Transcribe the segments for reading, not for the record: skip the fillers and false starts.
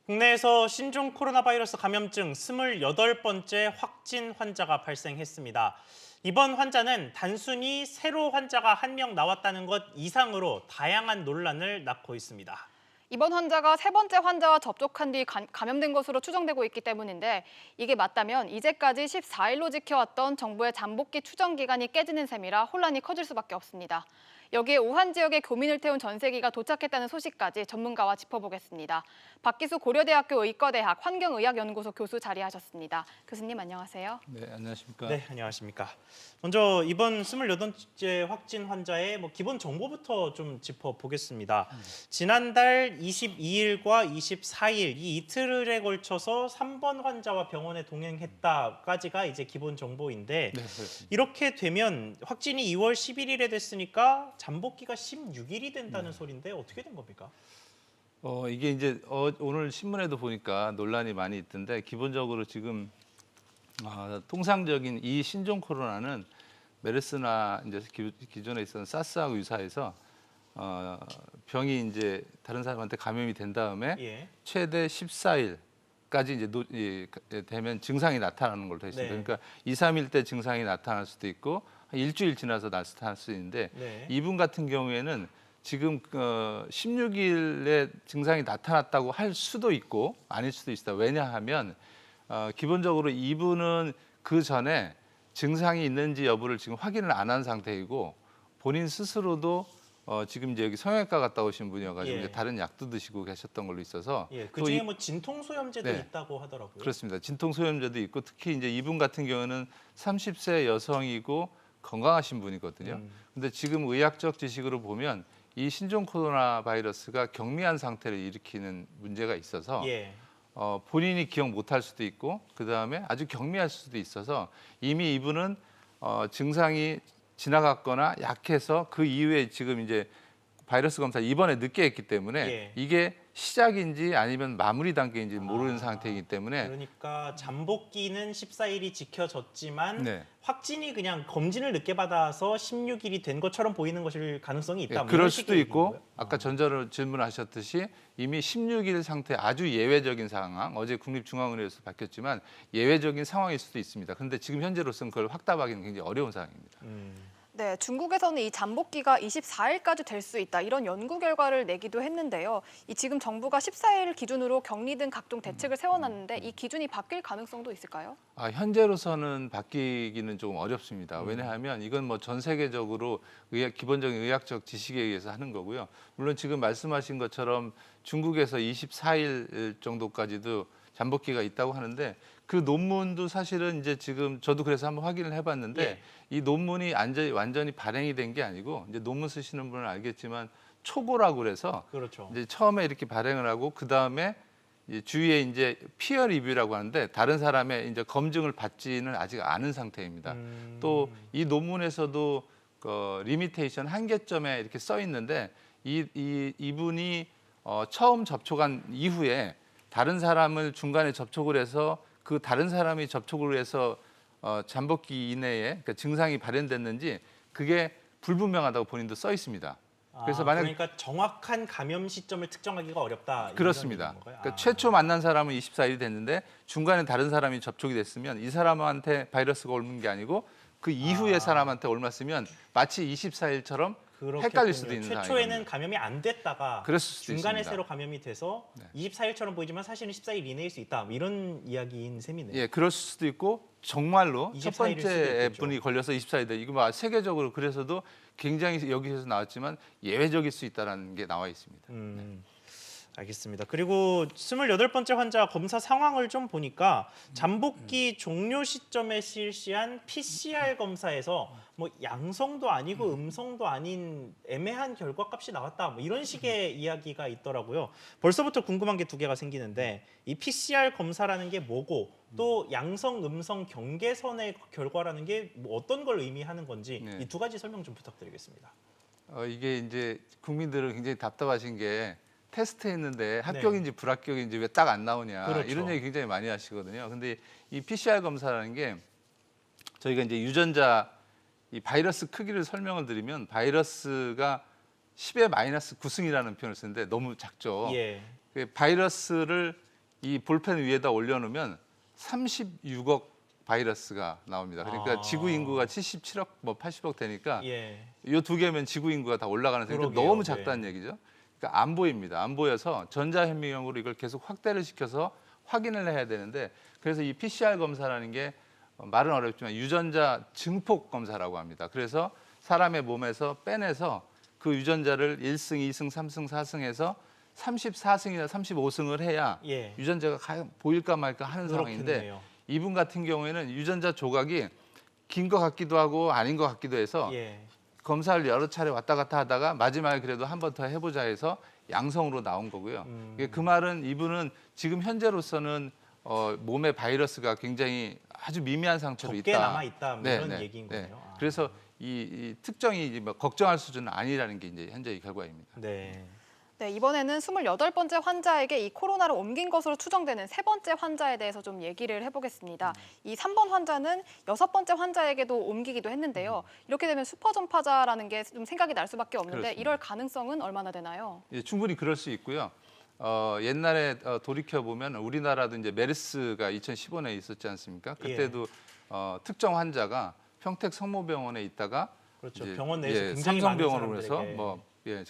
국내에서 신종 코로나 바이러스 감염증 28번째 확진 환자가 발생했습니다. 이번 환자는 단순히 새로 환자가 한 명 나왔다는 것 이상으로 다양한 논란을 낳고 있습니다. 이번 환자가 세 번째 환자와 접촉한 뒤 감염된 것으로 추정되고 있기 때문인데 이게 맞다면 이제까지 14일로 지켜왔던 정부의 잠복기 추정 기간이 깨지는 셈이라 혼란이 커질 수밖에 없습니다. 여기에 우한 지역에 교민을 태운 전세기가 도착했다는 소식까지 전문가와 짚어보겠습니다. 박기수 고려대학교 의과대학 환경의학연구소 교수 자리하셨습니다. 교수님 안녕하세요. 네, 안녕하십니까. 네, 안녕하십니까. 먼저 이번 28번째 확진 환자의 기본 정보부터 좀 짚어보겠습니다. 지난달 22일과 24일 이 이틀에 걸쳐서 3번 환자와 병원에 동행했다까지가 이제 기본 정보인데 네, 그렇습니다. 이렇게 되면 확진이 2월 11일에 됐으니까 잠복기가 16일이 된다는 소리인데 어떻게 된 겁니까? 이게 이제 오늘 신문에도 보니까 논란이 많이 있던데 기본적으로 지금 통상적인 이 신종 코로나는 메르스나 이제 기존에 있었던 사스하고 유사해서 병이 이제 다른 사람한테 감염이 된 다음에 예. 최대 14일까지 이제 되면 증상이 나타나는 걸로 되어 있습니다. 네. 그러니까 2, 3일 때 증상이 나타날 수도 있고 한 일주일 지나서 나타날 수 있는데 네. 이분 같은 경우에는 지금 16일에 증상이 나타났다고 할 수도 있고 아닐 수도 있다. 왜냐하면 기본적으로 이분은 그 전에 증상이 있는지 여부를 지금 확인을 안 한 상태이고 본인 스스로도 지금 이제 여기 성형외과 갔다 오신 분이어가지고 예. 이제 다른 약도 드시고 계셨던 걸로 있어서 예, 또 그중에 진통소염제도 네. 있다고 하더라고요. 그렇습니다. 진통소염제도 있고 특히 이제 이분 같은 경우는 30세 여성이고 건강하신 분이거든요. 근데 지금 의학적 지식으로 보면 이 신종 코로나 바이러스가 경미한 상태를 일으키는 문제가 있어서 예. 본인이 기억 못할 수도 있고 그 다음에 아주 경미할 수도 있어서 이미 이분은 증상이 지나갔거나 약해서 그 이후에 지금 이제 바이러스 검사 이번에 늦게 했기 때문에 예. 이게 시작인지 아니면 마무리 단계인지 모르는 상태이기 때문에 그러니까 잠복기는 14일이 지켜졌지만 네. 확진이 그냥 검진을 늦게 받아서 16일이 된 것처럼 보이는 것일 가능성이 있다. 예, 뭐 그럴 이런 수도 식의 있고 얘기인 거예요? 아까 전자로 질문하셨듯이 이미 16일 상태 아주 예외적인 상황 어제 국립중앙의료에서 밝혔지만 예외적인 상황일 수도 있습니다. 그런데 지금 현재로서는 그걸 확답하기는 굉장히 어려운 상황입니다. 네, 중국에서는 이 잠복기가 24일까지 될 수 있다 이런 연구 결과를 내기도 했는데요. 이 지금 정부가 14일 기준으로 격리 등 각종 대책을 세워놨는데 이 기준이 바뀔 가능성도 있을까요? 현재로서는 바뀌기는 조금 어렵습니다. 왜냐하면 이건 뭐 전 세계적으로 기본적인 의학적 지식에 의해서 하는 거고요. 물론 지금 말씀하신 것처럼 중국에서 24일 정도까지도 잠복기가 있다고 하는데 그 논문도 사실은 이제 지금 저도 그래서 한번 확인을 해봤는데 예. 이 논문이 완전히 발행이 된 게 아니고 이제 논문 쓰시는 분은 알겠지만 초고라고 그래서 그렇죠. 이제 처음에 이렇게 발행을 하고 그 다음에 주위에 이제 피어 리뷰라고 하는데 다른 사람의 이제 검증을 받지는 아직 않은 상태입니다. 또 이 논문에서도 리미테이션 한계점에 이렇게 써 있는데 이분이 처음 접촉한 이후에 다른 사람을 중간에 접촉을 해서 그 다른 사람이 접촉을 해서 잠복기 이내에 그러니까 증상이 발현됐는지 그게 불분명하다고 본인도 써 있습니다. 그래서 그러니까 정확한 감염 시점을 특정하기가 어렵다. 이런 그렇습니다. 얘기인 건가요? 그러니까 최초 만난 사람은 24일이 됐는데 중간에 다른 사람이 접촉이 됐으면 이 사람한테 바이러스가 옮은 게 아니고 그 이후에 사람한테 옮았으면 마치 24일처럼 헷갈릴 수도 있는 최초에는 상황입니다. 감염이 안 됐다가 그랬을 수도 중간에 있습니다. 새로 감염이 돼서 24일처럼 보이지만 사실은 14일 이내일 수 있다. 뭐 이런 이야기인 셈이네요. 예, 그럴 수도 있고 정말로 첫 24일 일 수도 번째 있겠죠. 분이 걸려서 24일 돼. 이거 뭐 세계적으로 그래서도 굉장히 여기서 나왔지만 예외적일 수 있다는 게 나와 있습니다. 알겠습니다. 그리고 28번째 환자 검사 상황을 좀 보니까 잠복기 종료 시점에 실시한 PCR 검사에서 뭐 양성도 아니고 음성도 아닌 애매한 결과값이 나왔다. 뭐 이런 식의 이야기가 있더라고요. 벌써부터 궁금한 게 두 개가 생기는데 이 PCR 검사라는 게 뭐고 또 양성, 음성 경계선의 결과라는 게 뭐 어떤 걸 의미하는 건지 네. 이 두 가지 설명 좀 부탁드리겠습니다. 이게 이제 국민들은 굉장히 답답하신 게 테스트했는데 합격인지 불합격인지 왜 딱 안 나오냐 그렇죠. 이런 얘기 굉장히 많이 하시거든요. 근데 이 PCR 검사라는 게 저희가 이제 유전자 이 바이러스 크기를 설명을 드리면 바이러스가 10의 마이너스 9승이라는 표현을 쓰는데 너무 작죠. 예. 그 바이러스를 이 볼펜 위에다 올려놓으면 36억 바이러스가 나옵니다. 그러니까 아. 지구 인구가 77억, 뭐 80억 되니까 예. 이 두 개면 지구 인구가 다 올라가는 셈인데 그러게요. 너무 작다는 얘기죠. 그러니까 안 보입니다. 안 보여서 전자현미경으로 이걸 계속 확대를 시켜서 확인을 해야 되는데 그래서 이 PCR 검사라는 게 말은 어렵지만 유전자 증폭 검사라고 합니다. 그래서 사람의 몸에서 빼내서 그 유전자를 1승, 2승, 3승, 4승 해서 34승이나 35승을 해야 예. 유전자가 보일까 말까 하는 상황인데 그렇겠네요. 이분 같은 경우에는 유전자 조각이 긴 것 같기도 하고 아닌 것 같기도 해서 예. 검사를 여러 차례 왔다 갔다 하다가 마지막에 그래도 한 번 더 해보자 해서 양성으로 나온 거고요. 그 말은 이분은 지금 현재로서는 몸에 바이러스가 굉장히 아주 미미한 상태로 적게 있다. 남아 있다 뭐 네, 이런 네, 얘기인 네. 거네요. 아. 그래서 이 특정이 이제 뭐 걱정할 수준은 아니라는 게 이제 현재의 결과입니다. 네. 네, 이번에는 28번째 환자에게 이 코로나를 옮긴 것으로 추정되는 세 번째 환자에 대해서 좀 얘기를 해보겠습니다. 이 3번 환자는 6번째 환자에게도 옮기기도 했는데요. 이렇게 되면 슈퍼 전파자라는 게 좀 생각이 날 수밖에 없는데 그렇습니다. 이럴 가능성은 얼마나 되나요? 예, 충분히 그럴 수 있고요. 옛날에 돌이켜 보면 우리나라도 이제 메르스가 2015년에 있었지 않습니까? 그때도 특정 환자가 평택 성모병원에 있다가 그렇죠. 이제, 병원 내에서 굉장히 삼성병원으로 많은 해서 사람들에게.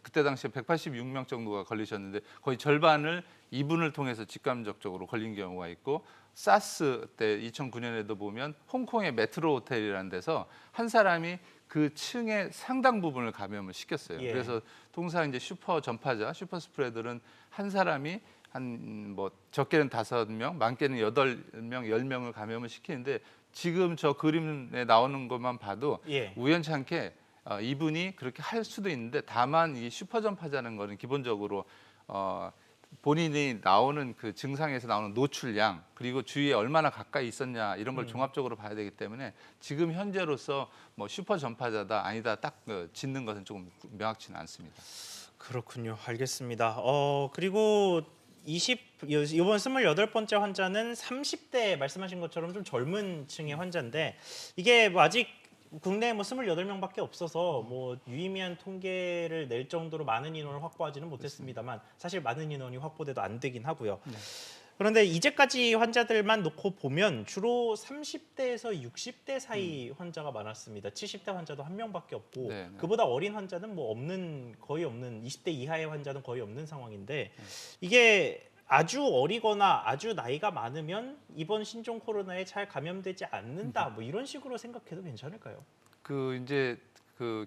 그때 당시에 186명 정도가 걸리셨는데 거의 절반을 이분을 통해서 직간접적으로 걸린 경우가 있고 사스 때 2009년에도 보면 홍콩의 메트로 호텔이라는 데서 한 사람이 그 층의 상당 부분을 감염을 시켰어요. 예. 그래서 통상 이제 슈퍼 전파자, 슈퍼 스프레더는 한 사람이 한 뭐 적게는 5명, 많게는 8명, 10명을 감염을 시키는데 지금 저 그림에 나오는 것만 봐도 예. 우연찮게 이분이 그렇게 할 수도 있는데 다만 이 슈퍼 전파자는 거는 기본적으로 본인이 나오는 그 증상에서 나오는 노출량 그리고 주위에 얼마나 가까이 있었냐 이런 걸 종합적으로 봐야 되기 때문에 지금 현재로서 뭐 슈퍼 전파자다 아니다 딱 짓는 것은 조금 명확치는 않습니다. 그렇군요. 알겠습니다. 그리고 이번 28번째 환자는 30대 말씀하신 것처럼 좀 젊은 층의 환자인데 이게 뭐 아직 국내에 뭐 28명밖에 없어서 뭐 유의미한 통계를 낼 정도로 많은 인원을 확보하지는 못했습니다만 사실 많은 인원이 확보돼도 안 되긴 하고요. 네. 그런데 이제까지 환자들만 놓고 보면 주로 30대에서 60대 사이 환자가 많았습니다. 70대 환자도 한 명밖에 없고 네, 네. 그보다 어린 환자는 뭐 거의 없는 20대 이하의 환자는 거의 없는 상황인데 이게 아주 어리거나 아주 나이가 많으면 이번 신종 코로나에 잘 감염되지 않는다. 뭐 이런 식으로 생각해도 괜찮을까요? 이제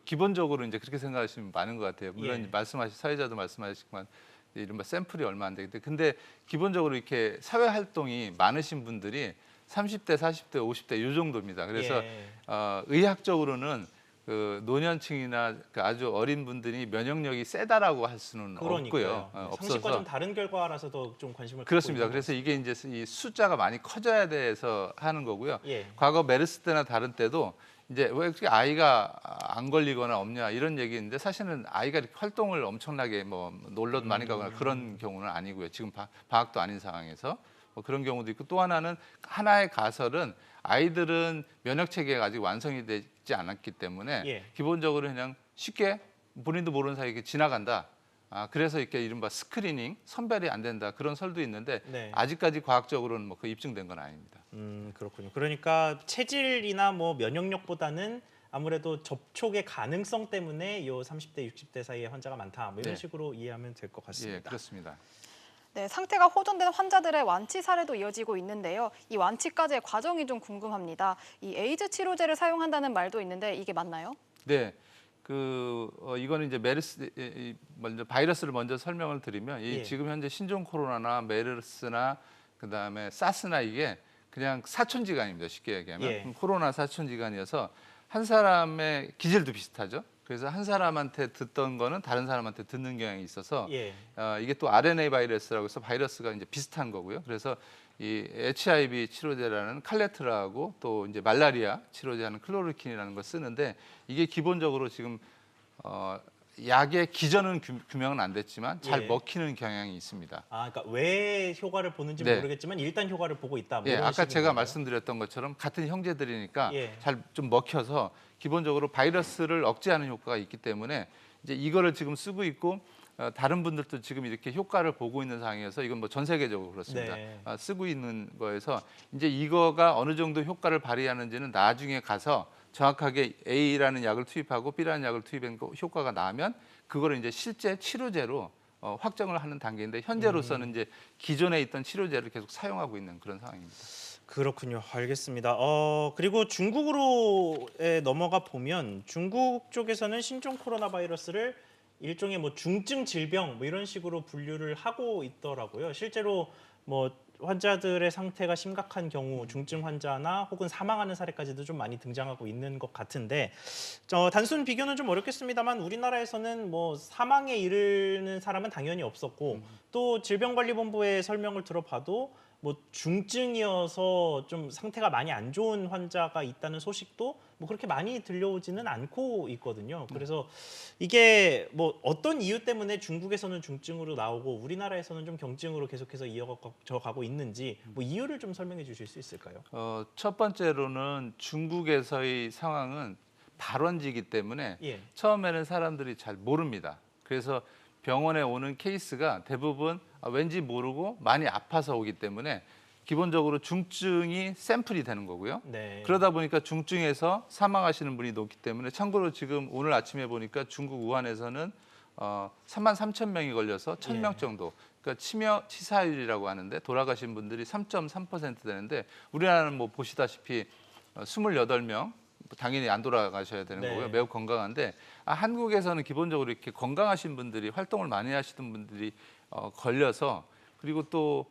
기본적으로 이제 그렇게 생각하시면 많은 것 같아요. 물론 예. 말씀하신 사회자도 말씀하시지만 이른바 샘플이 얼마 안 되기 때문에 근데 기본적으로 이렇게 사회 활동이 많으신 분들이 30대, 40대, 50대 이 정도입니다. 그래서 예. 의학적으로는 그 노년층이나 그 아주 어린 분들이 면역력이 세다라고 할 수는 없고요. 상식과 없어서 좀 다른 결과라서도 좀 관심을 그렇습니다. 갖고 그래서 이게 이제 이 숫자가 많이 커져야 돼서 하는 거고요. 예. 과거 메르스 때나 다른 때도 이제 왜 이렇게 아이가 안 걸리거나 없냐 이런 얘기인데 사실은 아이가 이렇게 활동을 엄청나게 뭐 놀러도 많이 가거나 그런 경우는 아니고요. 지금 방학도 아닌 상황에서 뭐 그런 경우도 있고 또 하나는 하나의 가설은 아이들은 면역 체계가 아직 완성이 되지 않았기 때문에 예. 기본적으로 그냥 쉽게 본인도 모르는 사이에 지나간다. 그래서 이렇게 이른바 스크리닝 선별이 안 된다 그런 설도 있는데 네. 아직까지 과학적으로는 뭐 그 입증된 건 아닙니다. 그렇군요. 그러니까 체질이나 뭐 면역력보다는 아무래도 접촉의 가능성 때문에 요 30대, 60대 사이의 환자가 많다. 뭐 이런 네. 식으로 이해하면 될 것 예, 같습니다. 그렇습니다. 네, 상태가 호전된 환자들의 완치 사례도 이어지고 있는데요. 이 완치까지의 과정이 좀 궁금합니다. 이 에이즈 치료제를 사용한다는 말도 있는데 이게 맞나요? 네, 이거는 이제 먼저 바이러스를 먼저 설명을 드리면 예. 지금 현재 신종 코로나나 메르스나 그다음에 사스나 이게 그냥 사촌지간입니다. 쉽게 얘기하면 예. 코로나 사촌지간이어서 한 사람의 기질도 비슷하죠. 그래서 한 사람한테 듣던 거는 다른 사람한테 듣는 경향이 있어서 예. 이게 또 RNA 바이러스라고 해서 바이러스가 이제 비슷한 거고요. 그래서 이 HIV 치료제라는 칼레트라하고 또 이제 말라리아 치료제하는 클로르킨이라는 걸 쓰는데 이게 기본적으로 지금 약의 기전은 규명은 안 됐지만 잘 예. 먹히는 경향이 있습니다. 그러니까 왜 효과를 보는지 네. 모르겠지만 일단 효과를 보고 있다. 뭐 예, 이런 아까 식인 제가 건가요? 말씀드렸던 것처럼 같은 형제들이니까 예. 잘 좀 먹혀서 기본적으로 바이러스를 억제하는 효과가 있기 때문에 이제 이거를 지금 쓰고 있고 다른 분들도 지금 이렇게 효과를 보고 있는 상황이어서 이건 뭐 전 세계적으로 그렇습니다. 네. 쓰고 있는 거에서 이제 이거가 어느 정도 효과를 발휘하는지는 나중에 가서 정확하게 A라는 약을 투입하고 B라는 약을 투입한 거 효과가 나면 그거를 이제 실제 치료제로 확정을 하는 단계인데 현재로서는 이제 기존에 있던 치료제를 계속 사용하고 있는 그런 상황입니다. 그렇군요. 알겠습니다. 그리고 중국으로 넘어가 보면 중국 쪽에서는 신종 코로나 바이러스를 일종의 뭐 중증 질병 뭐 이런 식으로 분류를 하고 있더라고요. 실제로 뭐 환자들의 상태가 심각한 경우 중증 환자나 혹은 사망하는 사례까지도 좀 많이 등장하고 있는 것 같은데 단순 비교는 좀 어렵겠습니다만 우리나라에서는 뭐 사망에 이르는 사람은 당연히 없었고 또 질병관리본부의 설명을 들어봐도 뭐 중증이어서 좀 상태가 많이 안 좋은 환자가 있다는 소식도 뭐 그렇게 많이 들려오지는 않고 있거든요. 그래서 이게 뭐 어떤 이유 때문에 중국에서는 중증으로 나오고 우리나라에서는 좀 경증으로 계속해서 이어져 가고 있는지 뭐 이유를 좀 설명해 주실 수 있을까요? 첫 번째로는 중국에서의 상황은 발원지이기 때문에 예. 처음에는 사람들이 잘 모릅니다. 그래서 병원에 오는 케이스가 대부분 왠지 모르고 많이 아파서 오기 때문에 기본적으로 중증이 샘플이 되는 거고요. 네. 그러다 보니까 중증에서 사망하시는 분이 높기 때문에 참고로 지금 오늘 아침에 보니까 중국 우한에서는 3만 3천 명이 걸려서 1,000명 정도. 그러니까 치사율이라고 하는데 돌아가신 분들이 3.3% 되는데 우리나라는 뭐 보시다시피 28명 당연히 안 돌아가셔야 되는 네. 거고요. 매우 건강한데 한국에서는 기본적으로 이렇게 건강하신 분들이 활동을 많이 하시던 분들이 걸려서 그리고 또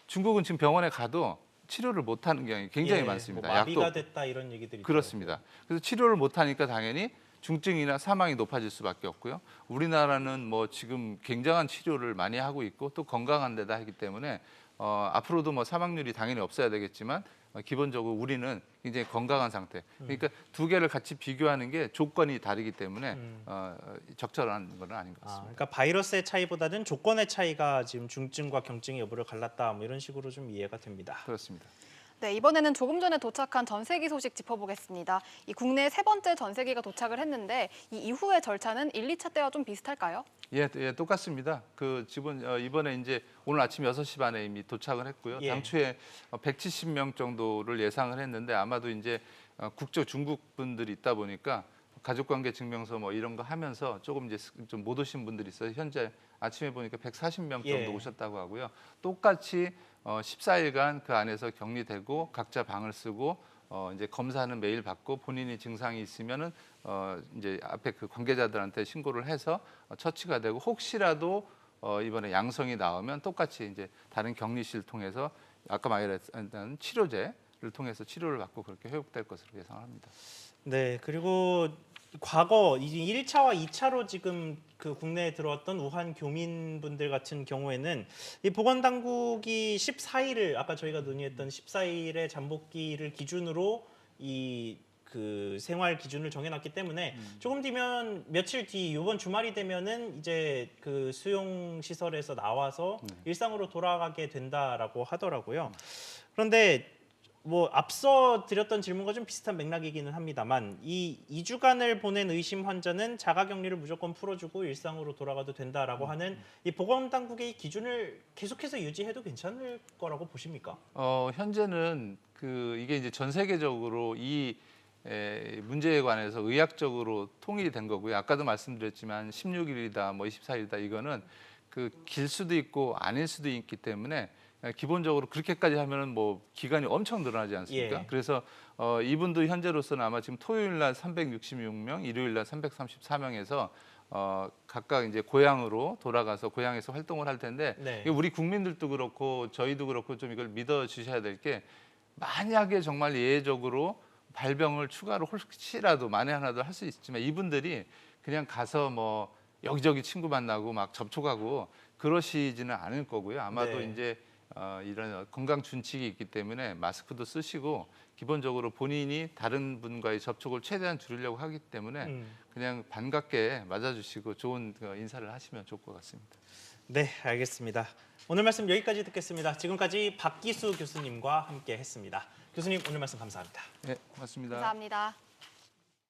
중국은 지금 병원에 가도 치료를 못하는 경향이 굉장히 예, 많습니다. 뭐 마비가 약도 됐다 이런 얘기들이 그렇습니다. 그래서 치료를 못하니까 당연히 중증이나 사망이 높아질 수밖에 없고요. 우리나라는 뭐 지금 굉장한 치료를 많이 하고 있고 또 건강한 데다 하기 때문에 앞으로도 뭐 사망률이 당연히 없어야 되겠지만 기본적으로 우리는 굉장히 건강한 상태. 그러니까 두 개를 같이 비교하는 게 조건이 다르기 때문에 적절한 건 아닌 것 같습니다. 그러니까 바이러스의 차이보다는 조건의 차이가 지금 중증과 경증의 여부를 갈랐다 뭐 이런 식으로 좀 이해가 됩니다. 그렇습니다. 네, 이번에는 조금 전에 도착한 전세기 소식 짚어보겠습니다. 이 국내 세 번째 전세기가 도착을 했는데 이 이후의 절차는 1, 2차 때와 좀 비슷할까요? 예, 똑같습니다. 그 이번에 이제 오늘 아침 6시 반에 이미 도착을 했고요. 예. 당초에 170명 정도를 예상을 했는데 아마도 이제 국적 중국 분들이 있다 보니까 가족관계 증명서 뭐 이런 거 하면서 조금 이제 좀 못 오신 분들이 있어요. 현재 아침에 보니까 140명 정도 예. 오셨다고 하고요. 똑같이 14일간 그 안에서 격리되고 각자 방을 쓰고 이제 검사는 매일 받고 본인이 증상이 있으면은 이제 앞에 그 관계자들한테 신고를 해서 처치가 되고 혹시라도 이번에 양성이 나오면 똑같이 이제 다른 격리실 통해서 아까 말했던 치료제를 통해서 치료를 받고 그렇게 회복될 것으로 예상합니다. 네, 그리고 과거 이제 1차와 2차로 지금 그 국내에 들어왔던 우한 교민분들 같은 경우에는 이 보건당국이 14일을 아까 저희가 논의했던 14일의 잠복기를 기준으로 이 그 생활 기준을 정해놨기 때문에 조금 뒤면 며칠 뒤 이번 주말이 되면은 이제 그 수용 시설에서 나와서 일상으로 돌아가게 된다라고 하더라고요. 그런데 뭐 앞서 드렸던 질문과 좀 비슷한 맥락이기는 합니다만 이 2주간을 보낸 의심 환자는 자가격리를 무조건 풀어주고 일상으로 돌아가도 된다라고 하는 이 보건당국의 기준을 계속해서 유지해도 괜찮을 거라고 보십니까? 현재는 이게 이제 전 세계적으로 이 문제에 관해서 의학적으로 통일이 된 거고요. 아까도 말씀드렸지만 16일이다, 뭐 24일이다 이거는 그 길 수도 있고 아닐 수도 있기 때문에 기본적으로 그렇게까지 하면은 뭐 기간이 엄청 늘어나지 않습니까? 예. 그래서 이분도 현재로서는 아마 지금 토요일 날 366명, 일요일 날 334명에서 각각 이제 고향으로 돌아가서 고향에서 활동을 할 텐데 네. 이게 우리 국민들도 그렇고 저희도 그렇고 좀 이걸 믿어 주셔야 될 게 만약에 정말 예외적으로 발병을 추가로 혹시라도 만에 하나도 할 수 있지만 이분들이 그냥 가서 뭐 여기저기 친구 만나고 막 접촉하고 그러시지는 않을 거고요. 아마도 네. 이제 이런 건강 준칙이 있기 때문에 마스크도 쓰시고 기본적으로 본인이 다른 분과의 접촉을 최대한 줄이려고 하기 때문에 그냥 반갑게 맞아주시고 좋은 인사를 하시면 좋을 것 같습니다. 네, 알겠습니다. 오늘 말씀 여기까지 듣겠습니다. 지금까지 박기수 교수님과 함께 했습니다. 교수님 오늘 말씀 감사합니다. 네, 고맙습니다. 감사합니다.